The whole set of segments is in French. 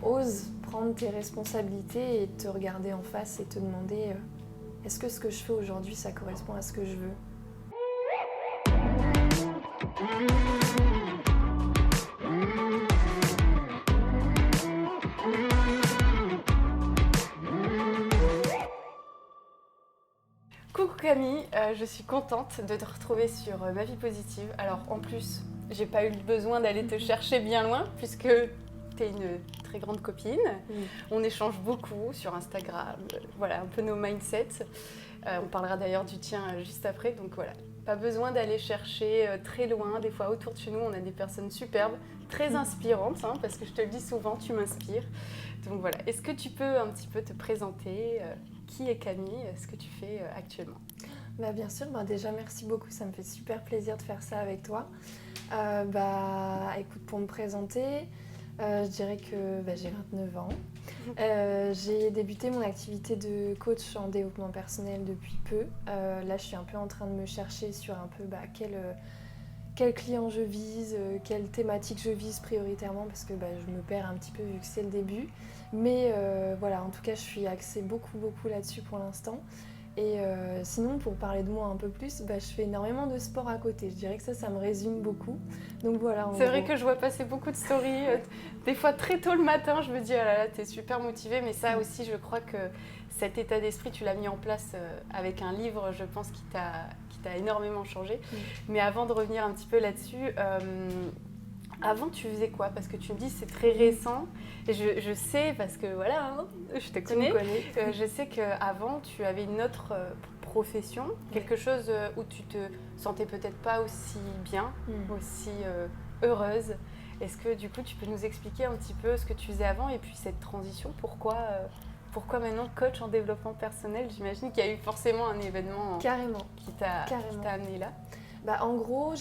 ose prendre tes responsabilités et te regarder en face et te demander est-ce que ce que je fais aujourd'hui, ça correspond à ce que je veux ? Coucou Camille, je suis contente de te retrouver sur Ma Vie Positive. Alors en plus, j'ai pas eu besoin d'aller te chercher bien loin puisque tu es une très grande copine. On échange beaucoup sur Instagram, voilà un peu nos mindsets. On parlera d'ailleurs du tien juste après, donc voilà. Pas besoin d'aller chercher très loin. Des fois autour de chez nous, on a des personnes superbes, très inspirantes, parce que je te le dis souvent, tu m'inspires. Donc voilà, est-ce que tu peux un petit peu te présenter qui est Camille, ce que tu fais actuellement ? Bien sûr, déjà merci beaucoup, ça me fait super plaisir de faire ça avec toi. Écoute, pour me présenter, je dirais que j'ai 29 ans. J'ai débuté mon activité de coach en développement personnel depuis peu. Là, je suis un peu en train de me chercher sur un peu quel client je vise, quelle thématique je vise prioritairement parce que je me perds un petit peu vu que c'est le début. Mais en tout cas, je suis axée beaucoup là-dessus pour l'instant. Et sinon, pour parler de moi un peu plus, je fais énormément de sport à côté. Je dirais que ça me résume beaucoup. Donc voilà. C'est vrai que je vois passer beaucoup de stories, des fois très tôt le matin, je me dis, ah là là, t'es super motivée. Mais ça aussi, je crois que cet état d'esprit, tu l'as mis en place avec un livre, je pense, qui t'a énormément changé. Mais avant de revenir un petit peu là-dessus, avant, tu faisais quoi ? Parce que tu me dis c'est très récent. Et je sais, parce que voilà, je te connais. Je sais qu'avant, tu avais une autre profession, quelque chose où tu te sentais peut-être pas aussi bien, aussi heureuse. Est-ce que du coup, tu peux nous expliquer un petit peu ce que tu faisais avant et puis cette transition ? Pourquoi maintenant coach en développement personnel ? J'imagine qu'il y a eu forcément un événement qui t'a amené là. En gros,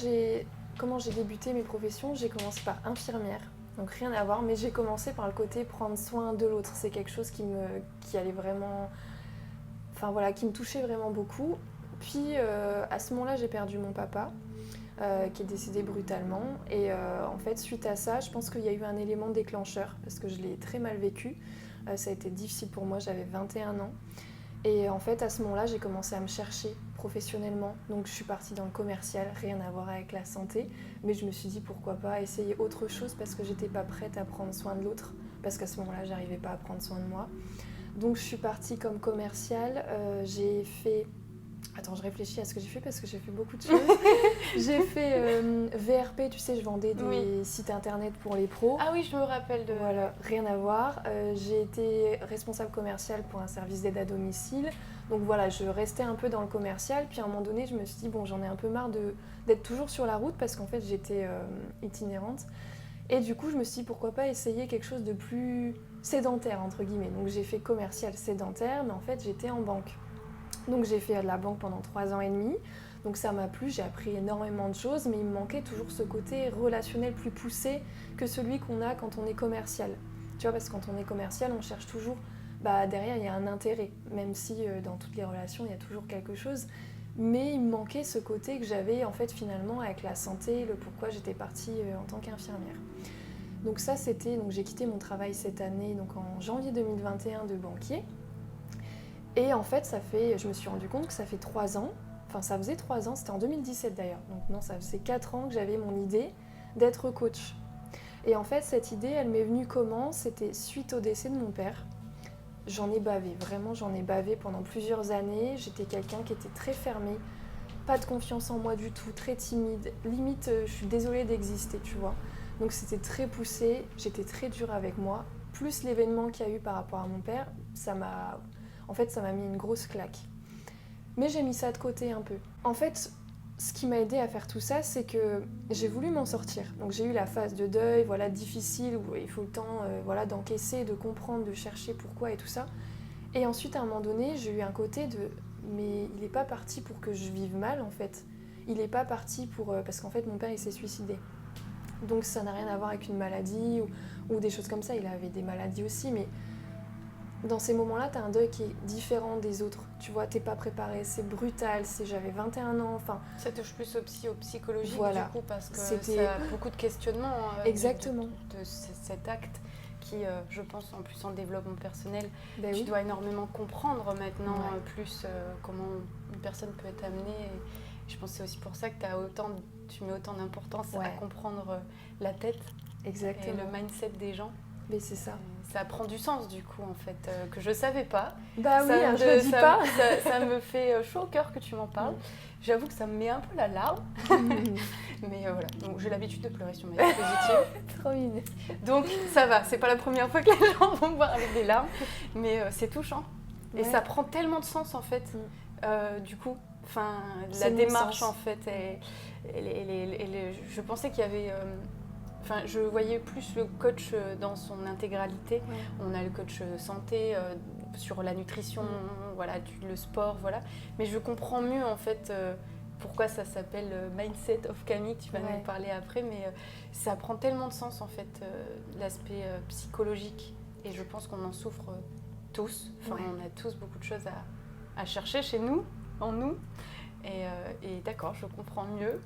comment j'ai débuté mes professions, j'ai commencé par infirmière, donc rien à voir, mais j'ai commencé par le côté prendre soin de l'autre. C'est quelque chose qui allait vraiment, qui me touchait vraiment beaucoup. Puis à ce moment-là, j'ai perdu mon papa, qui est décédé brutalement. Et en fait, suite à ça, je pense qu'il y a eu un élément déclencheur, parce que je l'ai très mal vécu. Ça a été difficile pour moi, j'avais 21 ans. Et en fait, à ce moment-là, j'ai commencé à me chercher professionnellement. Donc, je suis partie dans le commercial, rien à voir avec la santé. Mais je me suis dit, pourquoi pas essayer autre chose parce que j'étais pas prête à prendre soin de l'autre. Parce qu'à ce moment-là, j'arrivais pas à prendre soin de moi. Donc, je suis partie comme commerciale. J'ai fait... Attends, je réfléchis à ce que j'ai fait parce que j'ai fait beaucoup de choses. J'ai fait VRP, tu sais, je vendais des sites internet pour les pros. Ah oui, je me rappelle de... Voilà, rien à voir. J'ai été responsable commerciale pour un service d'aide à domicile. Donc voilà, je restais un peu dans le commercial. Puis à un moment donné, je me suis dit, j'en ai un peu marre d'être toujours sur la route parce qu'en fait, j'étais itinérante. Et du coup, je me suis dit, pourquoi pas essayer quelque chose de plus sédentaire, entre guillemets. Donc j'ai fait commercial sédentaire, mais en fait, j'étais en banque. Donc j'ai fait de la banque pendant 3 ans et demi, donc ça m'a plu, j'ai appris énormément de choses, mais il me manquait toujours ce côté relationnel plus poussé que celui qu'on a quand on est commercial. Tu vois, parce que quand on est commercial, on cherche toujours, derrière il y a un intérêt, même si dans toutes les relations il y a toujours quelque chose, mais il me manquait ce côté que j'avais en fait finalement avec la santé, le pourquoi j'étais partie en tant qu'infirmière. Donc ça donc j'ai quitté mon travail cette année, donc en janvier 2021 de banquier. Et en fait, je me suis rendu compte que ça fait 3 ans, ça faisait 3 ans, c'était en 2017 d'ailleurs, donc non, ça faisait 4 ans que j'avais mon idée d'être coach. Et en fait, cette idée, elle m'est venue comment ? C'était suite au décès de mon père. J'en ai bavé pendant plusieurs années. J'étais quelqu'un qui était très fermé, pas de confiance en moi du tout, très timide, limite, je suis désolée d'exister, tu vois. Donc c'était très poussé, j'étais très dure avec moi, plus l'événement qu'il y a eu par rapport à mon père, ça m'a mis une grosse claque. Mais j'ai mis ça de côté un peu. En fait, ce qui m'a aidée à faire tout ça, c'est que j'ai voulu m'en sortir. Donc j'ai eu la phase de deuil, difficile, où il faut le temps d'encaisser, de comprendre, de chercher pourquoi et tout ça. Et ensuite, à un moment donné, j'ai eu un côté de « mais il n'est pas parti pour que je vive mal, en fait. Il n'est pas parti pour... parce qu'en fait, mon père, il s'est suicidé. Donc ça n'a rien à voir avec une maladie ou des choses comme ça. Il avait des maladies aussi, mais... Dans ces moments-là, t'as un deuil qui est différent des autres. Tu vois, t'es pas préparé, c'est brutal, j'avais 21 ans, Ça touche plus au psychologique, voilà. Du coup, parce que ça a beaucoup de questionnements Exactement. de cet acte qui, je pense, en plus en développement personnel, Ben tu oui, dois énormément comprendre maintenant Ouais. plus comment une personne peut être amenée. Et je pense que c'est aussi pour ça que tu mets autant d'importance à Ouais. comprendre la tête et exactement. le mindset des gens. Mais c'est ça. Ça prend du sens du coup en fait, que je savais pas. Bah oui, Ça hein, me- je le dis ça- pas. ça me fait chaud au cœur que tu m'en parles. J'avoue que ça me met un peu la larme, mais voilà. Donc, j'ai l'habitude de pleurer sur mes dispositifs. Trop mignon. Donc ça va, c'est pas la première fois que les gens vont me voir avec des larmes, mais c'est touchant. Et Ouais. ça prend tellement de sens en fait, du coup. Enfin, C'est la mon démarche sens. en fait, je pensais qu'il y avait... Enfin, je voyais plus le coach dans son intégralité. Ouais. On a le coach santé sur la nutrition, voilà, le sport, voilà. Mais je comprends mieux en fait pourquoi ça s'appelle Mindset of Camille. Tu vas Ouais. nous parler après, mais ça prend tellement de sens en fait l'aspect psychologique. Et je pense qu'on en souffre tous. Enfin, Ouais. on a tous beaucoup de choses à chercher chez nous, en nous. Et d'accord, je comprends mieux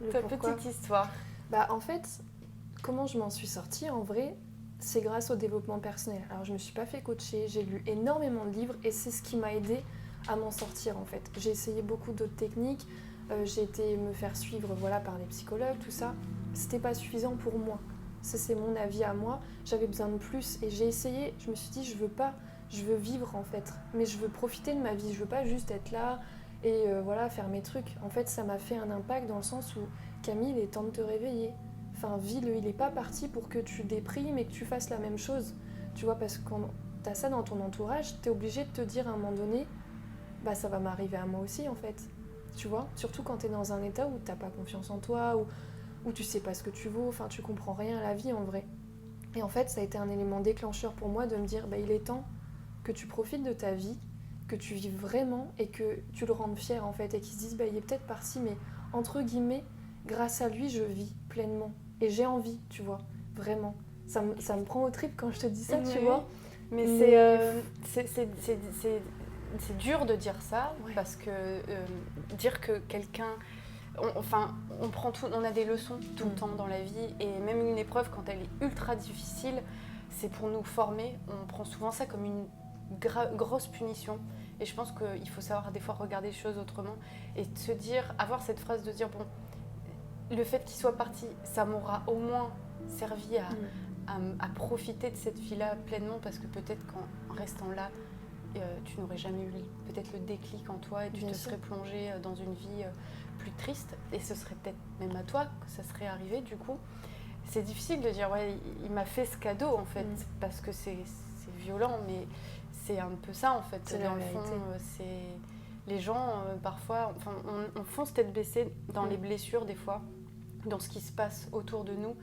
Le ta pourquoi. petite histoire. Bah en fait, comment je m'en suis sortie en vrai, c'est grâce au développement personnel. Alors je me suis pas fait coacher, j'ai lu énormément de livres et c'est ce qui m'a aidé à m'en sortir en fait. J'ai essayé beaucoup d'autres techniques, j'ai été me faire suivre voilà, par des psychologues, tout ça. C'était pas suffisant pour moi. Ça c'est mon avis à moi, j'avais besoin de plus et j'ai essayé, je me suis dit je veux pas, je veux vivre en fait, mais je veux profiter de ma vie, je veux pas juste être là et voilà faire mes trucs. En fait ça m'a fait un impact dans le sens où Camille, il est temps de te réveiller. Enfin, il n'est pas parti pour que tu déprimes et que tu fasses la même chose. Tu vois, parce que quand tu as ça dans ton entourage, tu es obligé de te dire à un moment donné, bah ça va m'arriver à moi aussi en fait. Tu vois, surtout quand tu es dans un état où tu n'as pas confiance en toi, où tu sais pas ce que tu vaux, enfin tu comprends rien à la vie en vrai. Et en fait, ça a été un élément déclencheur pour moi de me dire, bah il est temps que tu profites de ta vie, que tu vives vraiment et que tu le rendes fier en fait. Et qu'il se dise, bah il est peut-être parti, mais entre guillemets, grâce à lui, je vis pleinement. Et j'ai envie, tu vois, vraiment. Ça me prend au trip quand je te dis ça, tu Oui. vois. Mais Mais- c'est dur de dire ça, Ouais. parce que dire que quelqu'un... on a des leçons tout le temps dans la vie, et même une épreuve, quand elle est ultra difficile, c'est pour nous former. On prend souvent ça comme une grosse punition. Et je pense qu'il faut savoir des fois regarder les choses autrement et se dire, avoir cette phrase de dire, bon, le fait qu'il soit parti, ça m'aura au moins servi à profiter de cette vie-là pleinement, parce que peut-être qu'en restant là, tu n'aurais jamais eu peut-être le déclic en toi et tu Bien te sûr. serais plongé dans une vie plus triste, et ce serait peut-être même à toi que ça serait arrivé. Du coup, c'est difficile de dire ouais, il m'a fait ce cadeau en fait, parce que c'est violent, mais c'est un peu ça en fait. C'est Dans la le fond, vérité. c'est les gens parfois, enfin, on fonce tête baissée dans les blessures des fois, dans ce qui se passe autour de nous.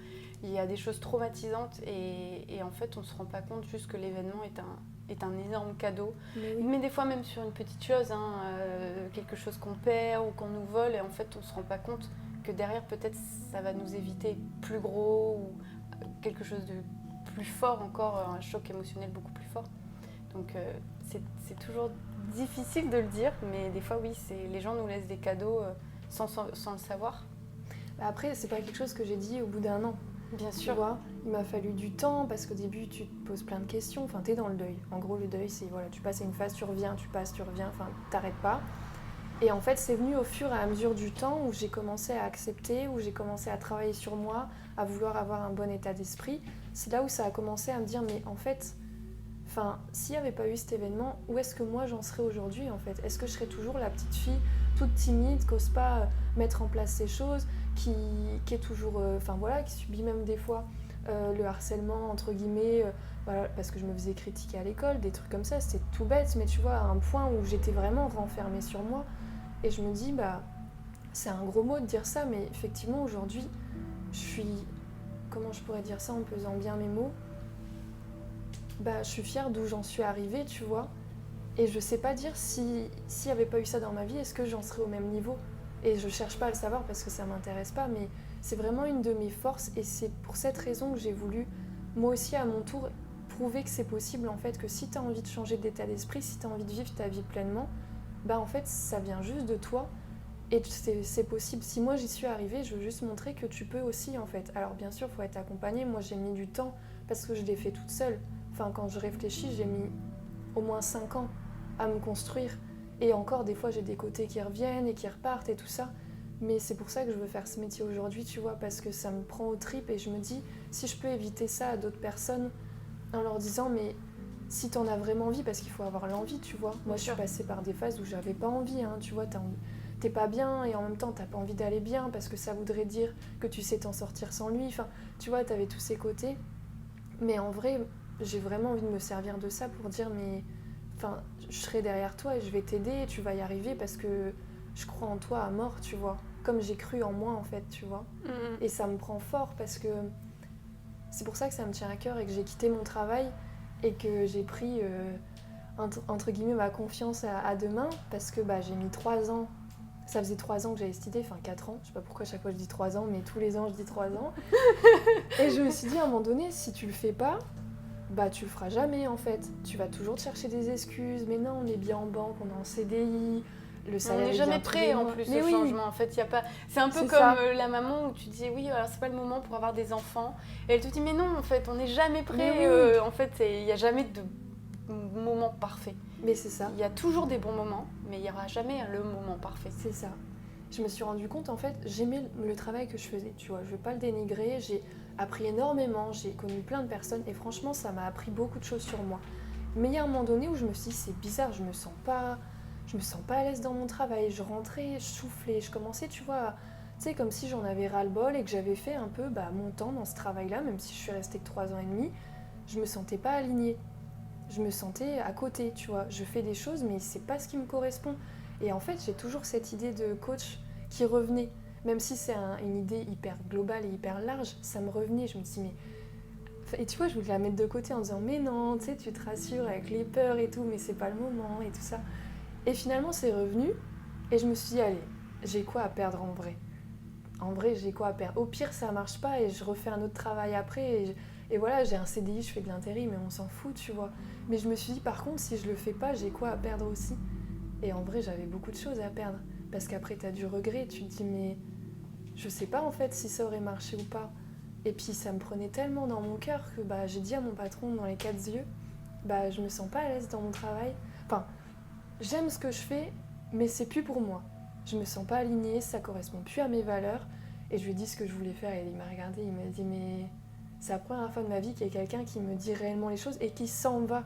Il y a des choses traumatisantes et en fait on se rend pas compte juste que l'événement est un énorme cadeau. Mais oui. Mais des fois même sur une petite chose, quelque chose qu'on perd ou qu'on nous vole, et en fait on se rend pas compte que derrière peut-être ça va nous éviter plus gros ou quelque chose de plus fort encore, un choc émotionnel beaucoup plus fort. Donc c'est toujours difficile de le dire, mais des fois oui, les gens nous laissent des cadeaux sans le savoir. Après, c'est pas quelque chose que j'ai dit au bout d'un an. Bien Tu sûr. vois, il m'a fallu du temps parce qu'au début, tu te poses plein de questions. Enfin, t'es dans le deuil. En gros, le deuil, c'est voilà, tu passes à une phase, tu reviens, tu passes, tu reviens. Enfin, t'arrêtes pas. Et en fait, c'est venu au fur et à mesure du temps où j'ai commencé à accepter, où j'ai commencé à travailler sur moi, à vouloir avoir un bon état d'esprit. C'est là où ça a commencé à me dire, mais en fait, enfin, s'il n'y avait pas eu cet événement, où est-ce que moi j'en serais aujourd'hui en fait? Est-ce que je serais toujours la petite fille toute timide, qui n'ose pas mettre en place ces choses, qui est toujours, enfin voilà, qui subit même des fois le harcèlement entre guillemets, voilà, parce que je me faisais critiquer à l'école, des trucs comme ça, c'était tout bête, mais tu vois, à un point où j'étais vraiment renfermée sur moi. Et je me dis, bah, c'est un gros mot de dire ça, mais effectivement, aujourd'hui, je suis, comment je pourrais dire ça en pesant bien mes mots, bah, je suis fière d'où j'en suis arrivée, tu vois. Et je sais pas dire s'il n'y avait pas eu ça dans ma vie, est-ce que j'en serais au même niveau. Et je cherche pas à le savoir parce que ça m'intéresse pas, mais c'est vraiment une de mes forces et c'est pour cette raison que j'ai voulu, moi aussi à mon tour, prouver que c'est possible en fait, que si tu as envie de changer d'état d'esprit, si tu as envie de vivre ta vie pleinement, bah en fait ça vient juste de toi et c'est possible. Si moi j'y suis arrivée, je veux juste montrer que tu peux aussi en fait. Alors bien sûr, il faut être accompagné, moi j'ai mis du temps parce que je l'ai fait toute seule. Enfin, quand je réfléchis, j'ai mis au moins 5 ans à me construire. Et encore, des fois, j'ai des côtés qui reviennent et qui repartent et tout ça. Mais c'est pour ça que je veux faire ce métier aujourd'hui, tu vois, parce que ça me prend aux tripes et je me dis, si je peux éviter ça à d'autres personnes en leur disant, mais si t'en as vraiment envie, parce qu'il faut avoir l'envie, tu vois. Moi, je suis passée par des phases où j'avais pas envie, hein, tu vois, t'es pas bien et en même temps, t'as pas envie d'aller bien parce que ça voudrait dire que tu sais t'en sortir sans lui. Enfin, tu vois, t'avais tous ces côtés. Mais en vrai, j'ai vraiment envie de me servir de ça pour dire, mais enfin, je serai derrière toi et je vais t'aider et tu vas y arriver parce que je crois en toi à mort, tu vois. Comme j'ai cru en moi, en fait, tu vois. Et ça me prend fort parce que c'est pour ça que ça me tient à cœur et que j'ai quitté mon travail et que j'ai pris, entre guillemets, ma confiance à deux mains parce que j'ai mis 3 ans. Ça faisait 3 ans que j'avais cette idée, enfin 4 ans. Je sais pas pourquoi à chaque fois je dis 3 ans, mais tous les ans je dis 3 ans. Et je me suis dit à un moment donné, si tu le fais pas, tu le feras jamais en fait. Tu vas toujours te chercher des excuses. Mais non, on est bien en banque, on est en CDI. Le salaire on n'est jamais prêt en plus au changement. En fait, y a pas. C'est un peu comme la maman où tu dis oui, alors c'est pas le moment pour avoir des enfants. Et elle te dit mais non, en fait, on n'est jamais prêt. En fait, il y a jamais de moment parfait. Mais c'est ça. Il y a toujours des bons moments, mais il y aura jamais le moment parfait. C'est ça. Je me suis rendu compte en fait, j'aimais le travail que je faisais. Tu vois, je vais pas le dénigrer. J'ai appris énormément. J'ai connu plein de personnes et franchement, ça m'a appris beaucoup de choses sur moi. Mais il y a un moment donné où je me suis dit c'est bizarre, je me sens pas à l'aise dans mon travail. Je rentrais, je soufflais, je commençais, tu vois, tu sais, comme si j'en avais ras-le-bol et que j'avais fait un peu mon temps dans ce travail-là, même si je suis restée que 3 ans et demi, je me sentais pas alignée. Je me sentais à côté, tu vois. Je fais des choses, mais c'est pas ce qui me correspond. Et en fait, j'ai toujours cette idée de coach qui revenait. Même si c'est une idée hyper globale et hyper large, ça me revenait. Je me dis, mais... Et tu vois, je voulais la mettre de côté en disant, mais non, tu sais, tu te rassures avec les peurs et tout, mais c'est pas le moment et tout ça. Et finalement, c'est revenu. Et je me suis dit, allez, j'ai quoi à perdre en vrai ? En vrai, j'ai quoi à perdre ? Au pire, ça marche pas et je refais un autre travail après. Et voilà, j'ai un CDI, je fais de l'intérim, mais on s'en fout, tu vois. Mais je me suis dit, par contre, si je le fais pas, j'ai quoi à perdre aussi ? Et en vrai, j'avais beaucoup de choses à perdre. Parce qu'après, t'as du regret. Tu te dis, mais je sais pas en fait si ça aurait marché ou pas. Et puis, ça me prenait tellement dans mon cœur que j'ai dit à mon patron dans les 4 yeux, je me sens pas à l'aise dans mon travail. Enfin, j'aime ce que je fais, mais c'est plus pour moi. Je me sens pas alignée, ça correspond plus à mes valeurs. Et je lui ai dit ce que je voulais faire et il m'a regardé, il m'a dit, mais c'est la première fois de ma vie qu'il y a quelqu'un qui me dit réellement les choses et qui s'en va.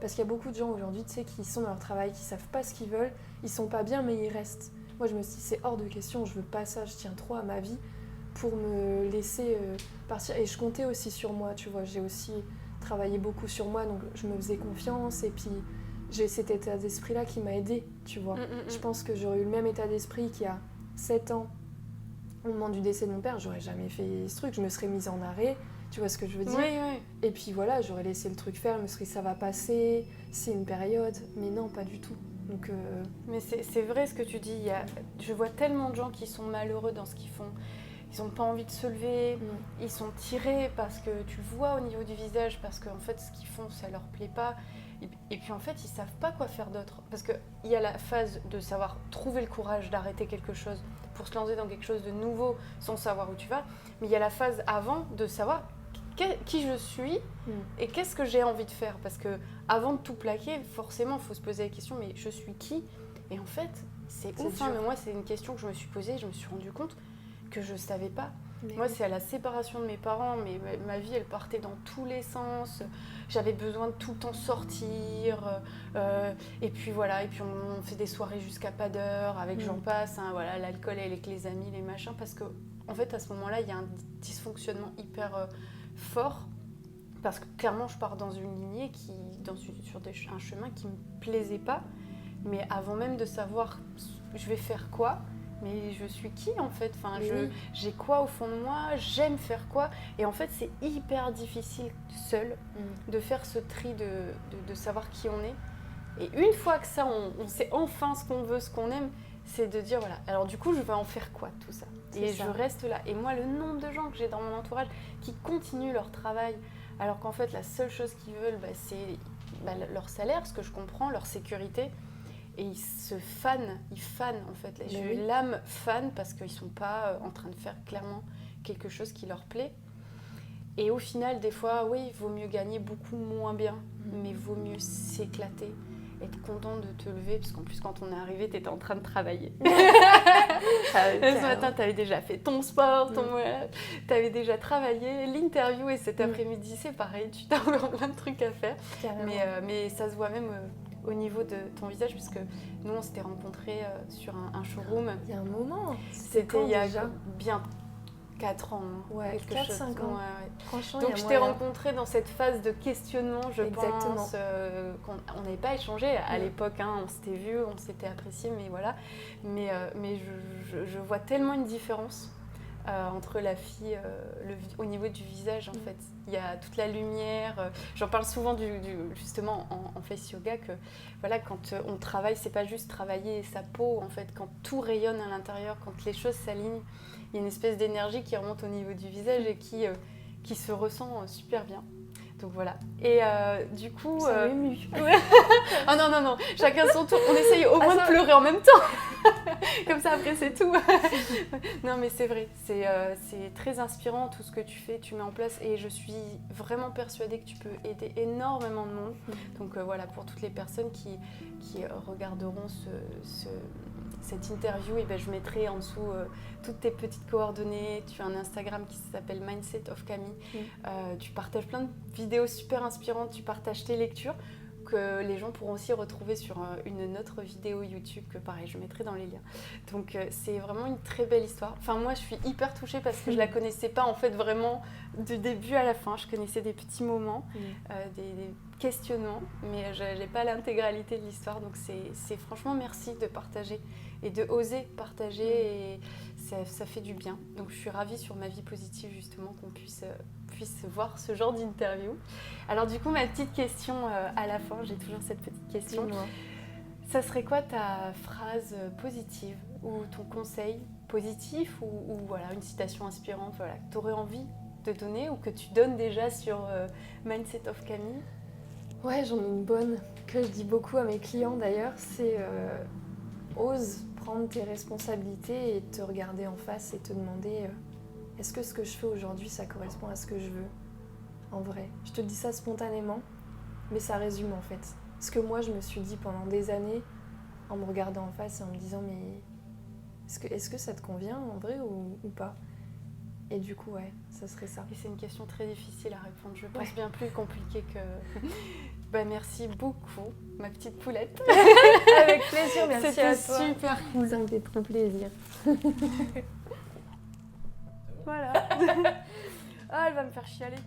Parce qu'il y a beaucoup de gens aujourd'hui, tu sais, qui sont dans leur travail, qui savent pas ce qu'ils veulent, ils sont pas bien mais ils restent. Moi je me suis dit c'est hors de question, je veux pas ça, je tiens trop à ma vie pour me laisser partir. Et je comptais aussi sur moi, tu vois, j'ai aussi travaillé beaucoup sur moi, donc je me faisais confiance et puis j'ai cet état d'esprit-là qui m'a aidée, tu vois. Je pense que j'aurais eu le même état d'esprit qu'il y a 7 ans, au moment du décès de mon père, j'aurais jamais fait ce truc, je me serais mise en arrêt, tu vois ce que je veux dire ? Oui. Et puis voilà, j'aurais laissé le truc faire, je me serais dit ça va passer, c'est une période, mais non, pas du tout. Donc, Mais c'est vrai ce que tu dis, je vois tellement de gens qui sont malheureux dans ce qu'ils font. Ils n'ont pas envie de se lever, ils sont tirés parce que tu le vois au niveau du visage, parce qu'en fait ce qu'ils font ça leur plaît pas. Et puis en fait ils savent pas quoi faire d'autre. Parce qu'il y a la phase de savoir trouver le courage d'arrêter quelque chose pour se lancer dans quelque chose de nouveau sans savoir où tu vas. Mais il y a la phase avant de savoir qui je suis et qu'est-ce que j'ai envie de faire. Parce que avant de tout plaquer, forcément il faut se poser la question, mais je suis qui ? Et en fait c'est ouf, mais moi c'est une question que je me suis posée, je me suis rendu compte que je savais pas. Moi, c'est à la séparation de mes parents, mais ma vie, elle partait dans tous les sens. J'avais besoin de tout le temps sortir. Et puis voilà, et puis on fait des soirées jusqu'à pas d'heure, avec j'en passe, voilà, l'alcool avec les amis, les machins, parce que en fait, à ce moment-là, il y a un dysfonctionnement hyper fort, parce que clairement, je pars dans une lignée sur un chemin qui me plaisait pas, mais avant même de savoir je vais faire quoi. Mais je suis qui en fait ? Enfin, j'ai quoi au fond de moi ? J'aime faire quoi ? Et en fait, c'est hyper difficile seul de faire ce tri de savoir qui on est. Et une fois que ça, on sait enfin ce qu'on veut, ce qu'on aime, c'est de dire voilà, alors du coup, je vais en faire quoi tout ça ? Et je reste là. Et moi, le nombre de gens que j'ai dans mon entourage qui continuent leur travail, alors qu'en fait, la seule chose qu'ils veulent, c'est leur salaire, ce que je comprends, leur sécurité. Et ils fanent en fait. J'ai eu l'âme fan parce qu'ils ne sont pas en train de faire clairement quelque chose qui leur plaît. Et au final, des fois, oui, il vaut mieux gagner beaucoup moins bien, mais il vaut mieux s'éclater, être content de te lever, parce qu'en plus, quand on est arrivé, tu étais en train de travailler. Ce matin, tu avais déjà fait ton sport, tu avais déjà travaillé, l'interview, et cet après-midi, c'est pareil, tu as encore plein de trucs à faire. Mais ça se voit même au niveau de ton visage, puisque nous, on s'était rencontrés sur un showroom. Il y a un moment. C'était il y a bien 4 ans. Ouais, 4-5 ans. Ouais. Franchement, donc je t'ai rencontrée dans cette phase de questionnement, je pense. On n'avait pas échangé à l'époque, hein, on s'était vus, on s'était appréciés, mais voilà. Mais je vois tellement une différence entre la fille au niveau du visage, en fait. Il y a toute la lumière. J'en parle souvent justement en face yoga, que voilà, quand on travaille, c'est pas juste travailler sa peau, en fait. Quand tout rayonne à l'intérieur, quand les choses s'alignent, il y a une espèce d'énergie qui remonte au niveau du visage et qui se ressent super bien. Donc voilà. Et du coup... Ça m'a émue. Oh non, chacun son tour. On essaye au moins de pleurer en même temps. Comme ça, après, c'est tout. Non, mais c'est vrai. C'est très inspirant tout ce que tu fais, tu mets en place. Et je suis vraiment persuadée que tu peux aider énormément de monde. Donc voilà, pour toutes les personnes qui regarderont cette interview, et ben, je mettrai en dessous toutes tes petites coordonnées. Tu as un Instagram qui s'appelle Mindset of Camille. Tu partages plein de vidéos super inspirantes, tu partages tes lectures que les gens pourront aussi retrouver sur une autre vidéo YouTube que pareil, je mettrai dans les liens. Donc c'est vraiment une très belle histoire. Enfin moi je suis hyper touchée parce que je la connaissais pas en fait vraiment du début à la fin. Je connaissais des petits moments, des questionnements, mais je n'ai pas l'intégralité de l'histoire. Donc c'est franchement merci de partager et de oser partager et ça fait du bien. Donc je suis ravie sur ma vie positive justement qu'on puisse voir ce genre d'interview. Alors du coup, ma petite question à la fin, j'ai toujours cette petite question. Dis-moi. Ça serait quoi ta phrase positive ou ton conseil positif ou voilà, une citation inspirante voilà, que tu aurais envie de donner ou que tu donnes déjà sur Mindset of Camille? Ouais, j'en ai une bonne que je dis beaucoup à mes clients d'ailleurs, c'est ose prendre tes responsabilités et te regarder en face et te demander est-ce que ce que je fais aujourd'hui ça correspond à ce que je veux en vrai. Je te dis ça spontanément, mais ça résume en fait ce que moi je me suis dit pendant des années en me regardant en face et en me disant mais est-ce que ça te convient en vrai ou pas? Et du coup ouais, ça serait ça. Et c'est une question très difficile à répondre, je pense bien plus compliquée que... Bah, merci beaucoup, ma petite poulette. Avec plaisir, merci à toi. C'était super cool. Ça me fait trop plaisir. Voilà. Ah, elle va me faire chialer.